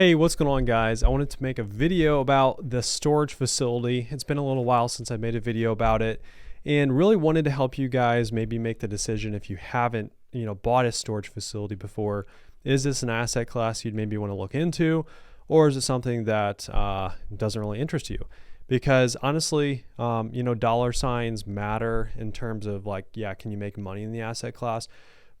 Hey, what's going on, guys? I wanted to make a video about the storage facility. It's been a little while since I made a video about it and really wanted to help you guys maybe make the decision if you haven't, bought a storage facility before. Is this an asset class you'd maybe want to look into, or is it something that doesn't really interest you? Because honestly, dollar signs matter in terms of like, yeah, can you make money in the asset class?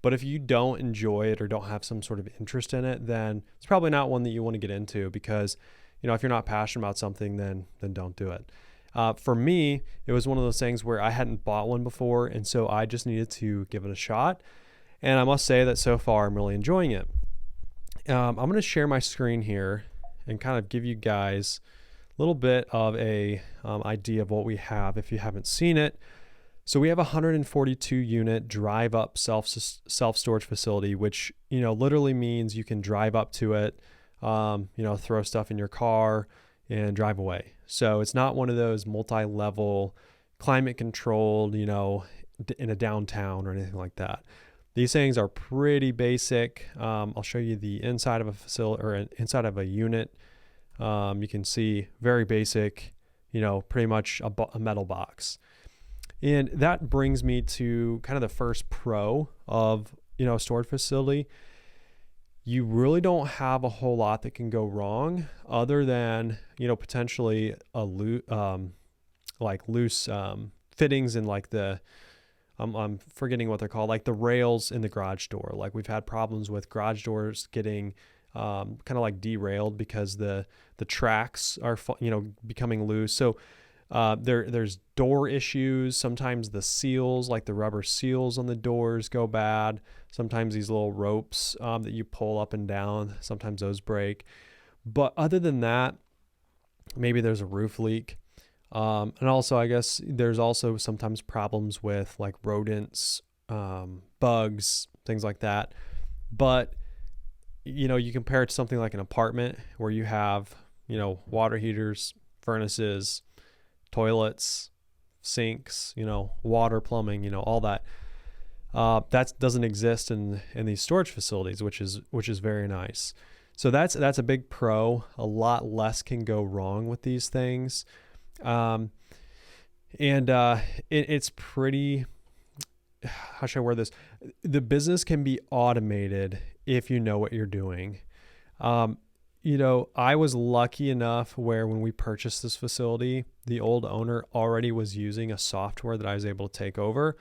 But if you don't enjoy it or don't have some sort of interest in it, then it's probably not one that you want to get into because, if you're not passionate about something, then don't do it. For me, it was one of those things where I hadn't bought one before, and so I just needed to give it a shot. And I must say that so far I'm really enjoying it. I'm going to share my screen here and kind of give you guys a little bit of a idea of what we have if you haven't seen it. So we have a 142 unit drive up self storage facility, which, literally means you can drive up to it, throw stuff in your car and drive away. So it's not one of those multi-level climate controlled, in a downtown or anything like that. These things are pretty basic. I'll show you the inside of a facility or inside of a unit. You can see very basic, pretty much a metal box. And that brings me to kind of the first pro of, a storage facility. You really don't have a whole lot that can go wrong other than, potentially a loose fittings in like I'm forgetting what they're called, like the rails in the garage door. Like we've had problems with garage doors getting kind of like derailed because the tracks are, becoming loose. So there's door issues. Sometimes the seals, like the rubber seals on the doors, go bad. Sometimes these little ropes that you pull up and down, sometimes those break. But other than that, maybe there's a roof leak. And also, I guess there's also sometimes problems with like rodents, bugs, things like that. But, you compare it to something like an apartment where you have, water heaters, furnaces, toilets, sinks, water, plumbing, all that. That doesn't exist in these storage facilities, which is very nice. So that's a big pro. A lot less can go wrong with these things, it's pretty. How should I word this? The business can be automated if you know what you're doing. I was lucky enough where when we purchased this facility, the old owner already was using a software that I was able to take over.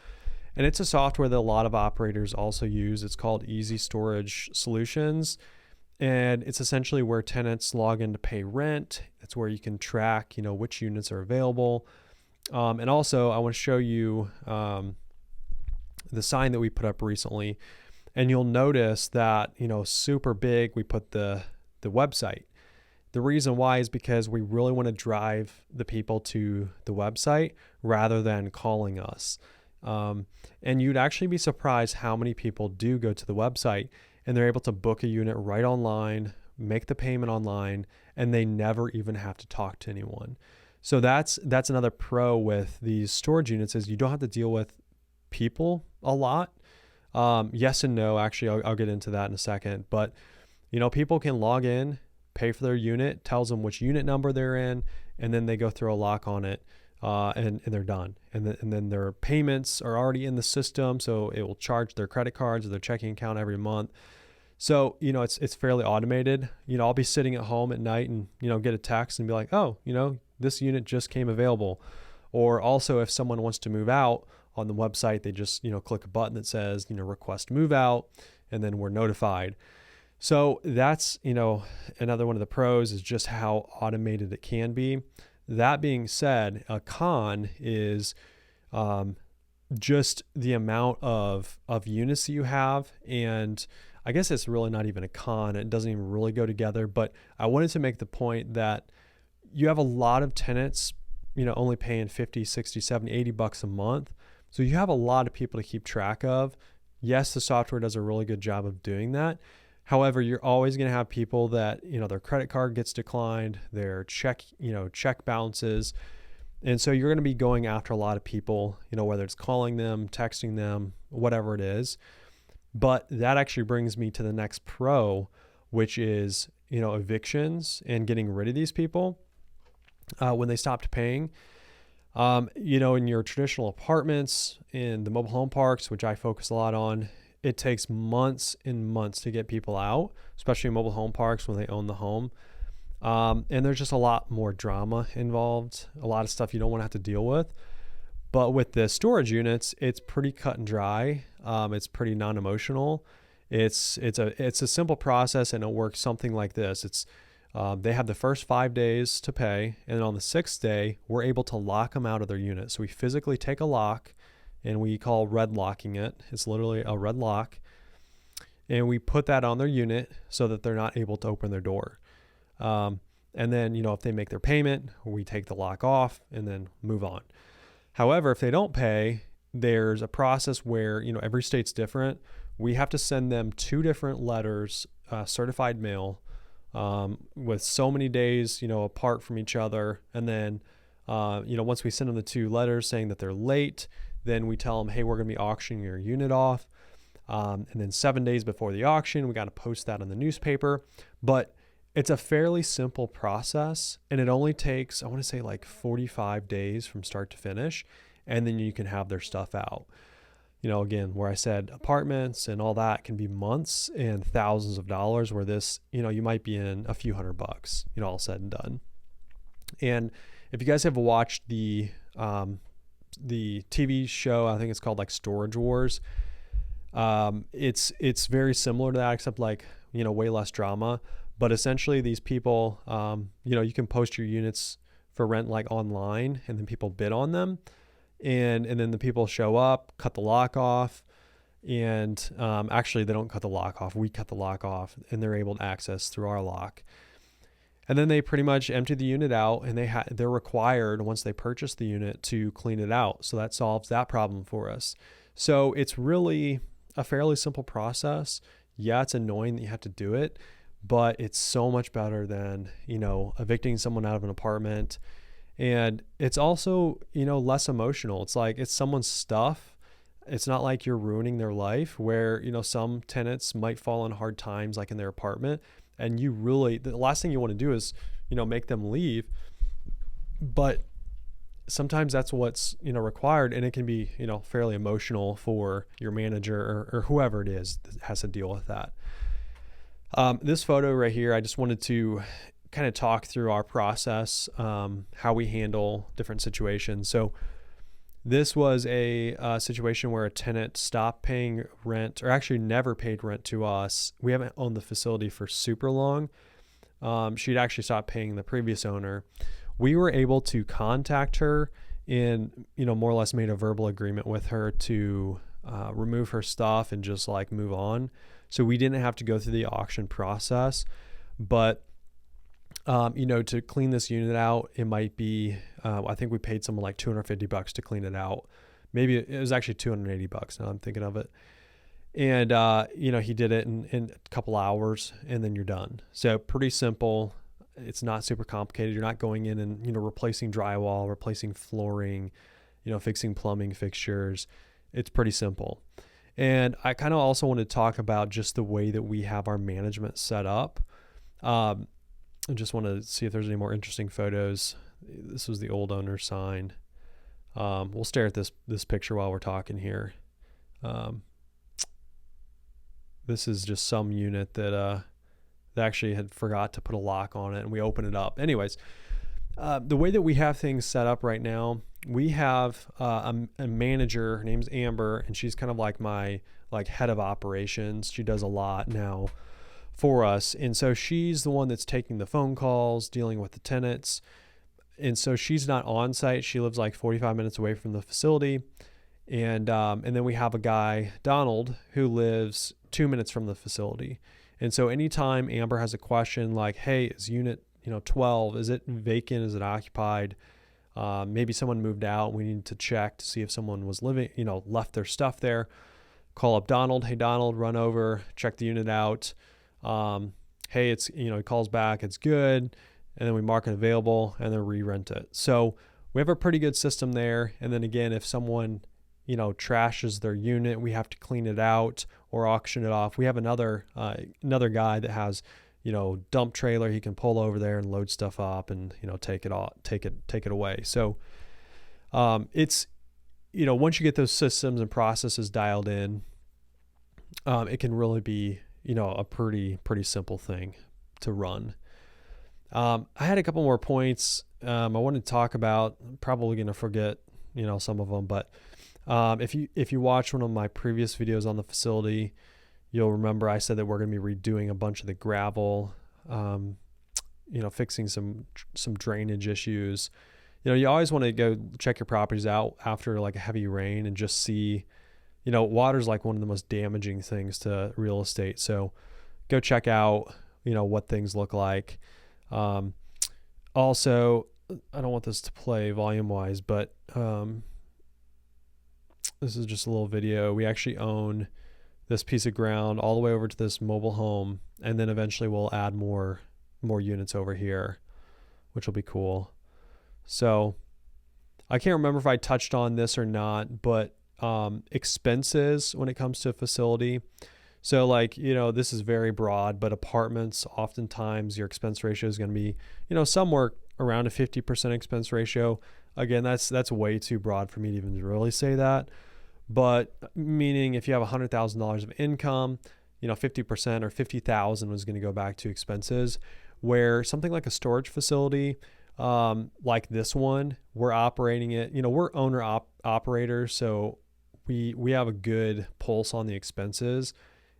And it's a software that a lot of operators also use. It's called Easy Storage Solutions. And it's essentially where tenants log in to pay rent. It's where you can track, which units are available. And also I want to show you the sign that we put up recently. And you'll notice that, super big, we put the website. The reason why is because we really want to drive the people to the website rather than calling us. And you'd actually be surprised how many people do go to the website and they're able to book a unit right online, make the payment online, and they never even have to talk to anyone. So that's another pro with these storage units is you don't have to deal with people a lot. Yes and no, actually, I'll get into that in a second, but people can log in, pay for their unit, tells them which unit number they're in, and then they go through a lock on it, and they're done. And then their payments are already in the system, so it will charge their credit cards or their checking account every month. So, it's fairly automated. I'll be sitting at home at night and, get a text and be like, oh, this unit just came available. Or also if someone wants to move out on the website, they just, click a button that says, request move out, and then we're notified. So that's, another one of the pros is just how automated it can be. That being said, a con is just the amount of units that you have. And I guess it's really not even a con. It doesn't even really go together. But I wanted to make the point that you have a lot of tenants, only paying 50, 60, 70, 80 bucks a month. So you have a lot of people to keep track of. Yes, the software does a really good job of doing that. However, you're always going to have people that, their credit card gets declined, their check bounces. And so you're going to be going after a lot of people, whether it's calling them, texting them, whatever it is. But that actually brings me to the next pro, which is evictions and getting rid of these people when they stopped paying. In your traditional apartments, in the mobile home parks, which I focus a lot on, it takes months and months to get people out, especially in mobile home parks when they own the home. And there's just a lot more drama involved, a lot of stuff you don't want to have to deal with. But with the storage units, it's pretty cut and dry. It's pretty non-emotional. It's a simple process, and it works something like this. They have the first 5 days to pay, and on the 6th day, we're able to lock them out of their unit. So we physically take a lock, and we call red locking it. It's literally a red lock, and we put that on their unit so that they're not able to open their door. And then, if they make their payment, we take the lock off and then move on. However, if they don't pay, there's a process where, every state's different. We have to send them 2 different letters, certified mail, with so many days, apart from each other. And then, once we send them the 2 letters saying that they're late, then we tell them, hey, we're going to be auctioning your unit off. And then 7 days before the auction, we got to post that in the newspaper. But it's a fairly simple process, and it only takes, I want to say, like 45 days from start to finish, and then you can have their stuff out. Again, where I said apartments and all that can be months and thousands of dollars, where this, you might be in a few $100, all said and done. And if you guys have watched the TV show, I think it's called like Storage Wars, it's very similar to that, except like, way less drama. But essentially these people, you can post your units for rent like online, and then people bid on them. And then the people show up, cut the lock off, and actually they don't cut the lock off. We cut the lock off, and they're able to access through our lock. And then they pretty much empty the unit out, and they're required, once they purchase the unit, to clean it out. So that solves that problem for us. So it's really a fairly simple process. Yeah, it's annoying that you have to do it, but it's so much better than, evicting someone out of an apartment. And it's also, less emotional. It's like, it's someone's stuff. It's not like you're ruining their life, where, some tenants might fall on hard times, like in their apartment. And the last thing you want to do is, make them leave. But sometimes that's what's, required. And it can be, fairly emotional for your manager or whoever it is that has to deal with that. This photo right here, I just wanted to kind of talk through our process, how we handle different situations. So this was a situation where a tenant stopped paying rent, or actually never paid rent to us. We haven't owned the facility for super long. She'd actually stopped paying the previous owner. We were able to contact her and, more or less made a verbal agreement with her to remove her stuff and just like move on. So we didn't have to go through the auction process. But to clean this unit out, it might be, I think we paid someone like $250 to clean it out. Maybe it was actually $280 now I'm thinking of it. And, he did it in a couple hours, and then you're done. So pretty simple. It's not super complicated. You're not going in and, replacing drywall, replacing flooring, fixing plumbing fixtures. It's pretty simple. And I kind of also want to talk about just the way that we have our management set up. I just want to see if there's any more interesting photos. This was the old owner's sign. We'll stare at this picture while we're talking here. This is just some unit that they actually had forgot to put a lock on it, and we open it up. Anyways, the way that we have things set up right now, we have a manager. Her name's Amber, and she's kind of like my head of operations. She does a lot now for us. And so she's the one that's taking the phone calls, dealing with the tenants. And so she's not on site. She lives like 45 minutes away from the facility. And then we have a guy, Donald, who lives 2 minutes from the facility. And so anytime Amber has a question like, hey, is unit 12, is it vacant? Is it occupied? Maybe someone moved out. We need to check to see if someone was living, left their stuff there. Call up Donald. Hey, Donald, run over, check the unit out. Hey, it's, he calls back, it's good. And then we mark it available and then re-rent it. So we have a pretty good system there. And then again, if someone, trashes their unit, we have to clean it out or auction it off. We have another guy that has, dump trailer. He can pull over there and load stuff up and, take it away. So, it's, once you get those systems and processes dialed in, it can really be, a pretty simple thing to run. I had a couple more points I wanted to talk about. I'm probably going to forget, some of them, but if you watch one of my previous videos on the facility, you'll remember I said that we're going to be redoing a bunch of the gravel, fixing some drainage issues. You always want to go check your properties out after like a heavy rain and just see, water's like one of the most damaging things to real estate. So go check out, what things look like. Also, I don't want this to play volume wise, but this is just a little video. We actually own this piece of ground all the way over to this mobile home, and then eventually we'll add more units over here, which will be cool. So I can't remember if I touched on this or not, but expenses when it comes to a facility. So like, this is very broad, but apartments, oftentimes your expense ratio is going to be, somewhere around a 50% expense ratio. Again, that's way too broad for me to even really say that. But meaning if you have $100,000 of income, 50% or 50,000 was going to go back to expenses, where something like a storage facility, like this one, we're operating it, we're owner operators. So we have a good pulse on the expenses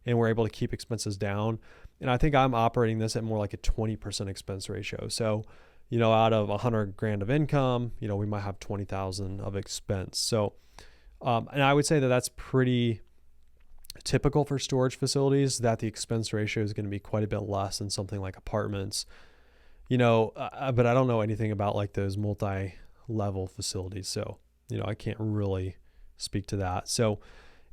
and we're able to keep expenses down. And I think I'm operating this at more like a 20% expense ratio. So, out of 100 grand of income, we might have 20,000 of expense. So, and I would say that that's pretty typical for storage facilities, that the expense ratio is going to be quite a bit less than something like apartments, but I don't know anything about like those multi-level facilities. So, I can't really speak to that. So,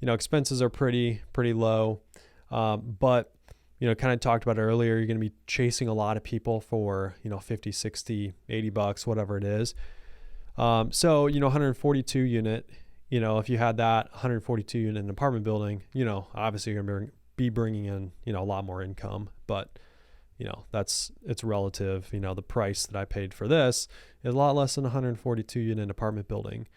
expenses are pretty low. But, kind of talked about earlier, you're going to be chasing a lot of people for, 50, 60, $80, whatever it is. So, 142 unit, if you had that 142 unit in an apartment building, obviously you're going to be bringing in, a lot more income, but, it's relative. The price that I paid for this is a lot less than 142 unit apartment building.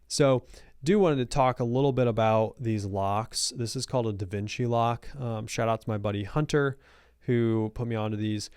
So wanted to talk a little bit about these locks. This is called a DaVinci Lock. Shout out to my buddy Hunter who put me onto these.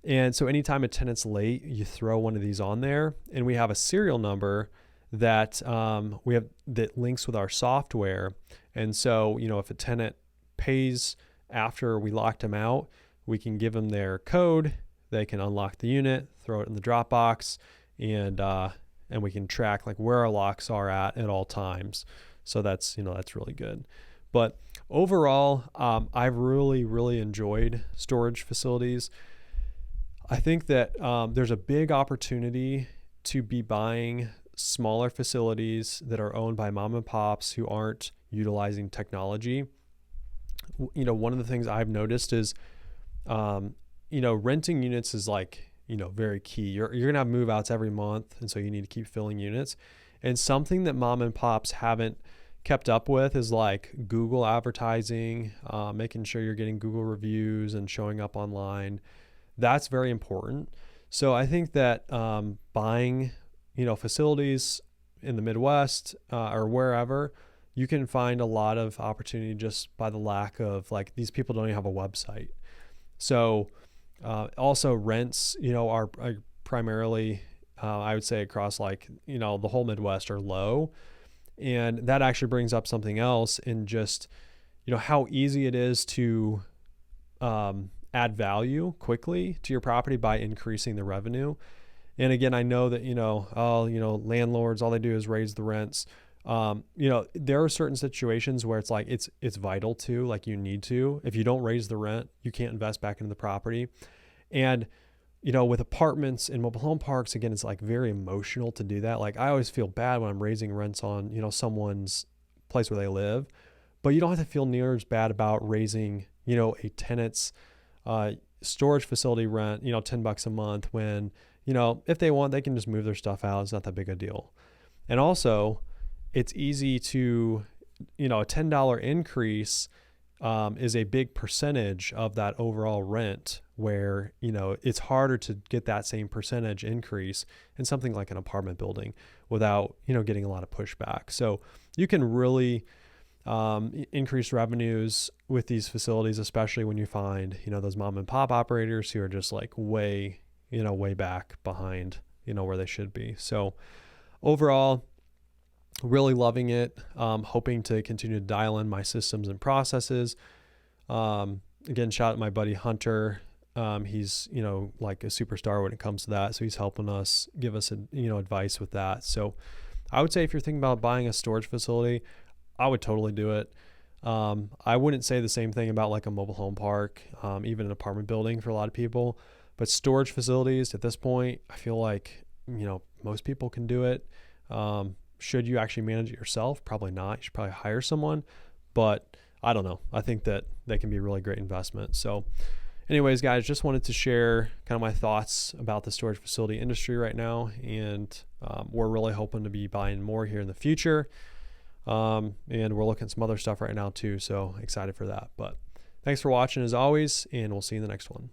And so anytime a tenant's late, you throw one of these on there, and we have a serial number that that links with our software. And so, if a tenant pays after we locked them out, we can give them their code. They can unlock the unit, throw it in the Dropbox, and we can track like where our locks are at all times. So that's really good. But overall, I've really enjoyed storage facilities. I think that there's a big opportunity to be buying smaller facilities that are owned by mom and pops who aren't utilizing technology. One of the things I've noticed is, renting units is like, very key. You're going to have move outs every month. And so you need to keep filling units. And something that mom and pops haven't kept up with is like Google advertising, making sure you're getting Google reviews and showing up online. That's very important. So I think that buying, facilities in the Midwest or wherever, you can find a lot of opportunity just by the lack of like, these people don't even have a website. So also rents, are primarily, I would say across like, the whole Midwest are low. And that actually brings up something else in just, how easy it is to add value quickly to your property by increasing the revenue. And again, I know that, landlords, all they do is raise the rents. There are certain situations where it's like, it's vital to, like, you need to, if you don't raise the rent, you can't invest back into the property. And, with apartments and mobile home parks, again, it's like very emotional to do that. Like, I always feel bad when I'm raising rents on, someone's place where they live, but you don't have to feel near as bad about raising, a tenant's, storage facility rent, $10 a month when, if they want, they can just move their stuff out. It's not that big a deal. And also, it's easy to, a $10 increase is a big percentage of that overall rent where, it's harder to get that same percentage increase in something like an apartment building without, getting a lot of pushback. So you can really increase revenues with these facilities, especially when you find, those mom and pop operators who are just like way back behind, where they should be. So overall, really loving it. Hoping to continue to dial in my systems and processes. Again, shout out to my buddy Hunter. He's, like a superstar when it comes to that. So he's helping us, give us, advice with that. So I would say if you're thinking about buying a storage facility, I would totally do it. I wouldn't say the same thing about like a mobile home park, even an apartment building for a lot of people, but storage facilities at this point, I feel like, most people can do it. Should you actually manage it yourself? Probably not. You should probably hire someone, but I don't know. I think that they can be a really great investment. So anyways, guys, just wanted to share kind of my thoughts about the storage facility industry right now. And we're really hoping to be buying more here in the future. And we're looking at some other stuff right now too. So excited for that. But thanks for watching as always, and we'll see you in the next one.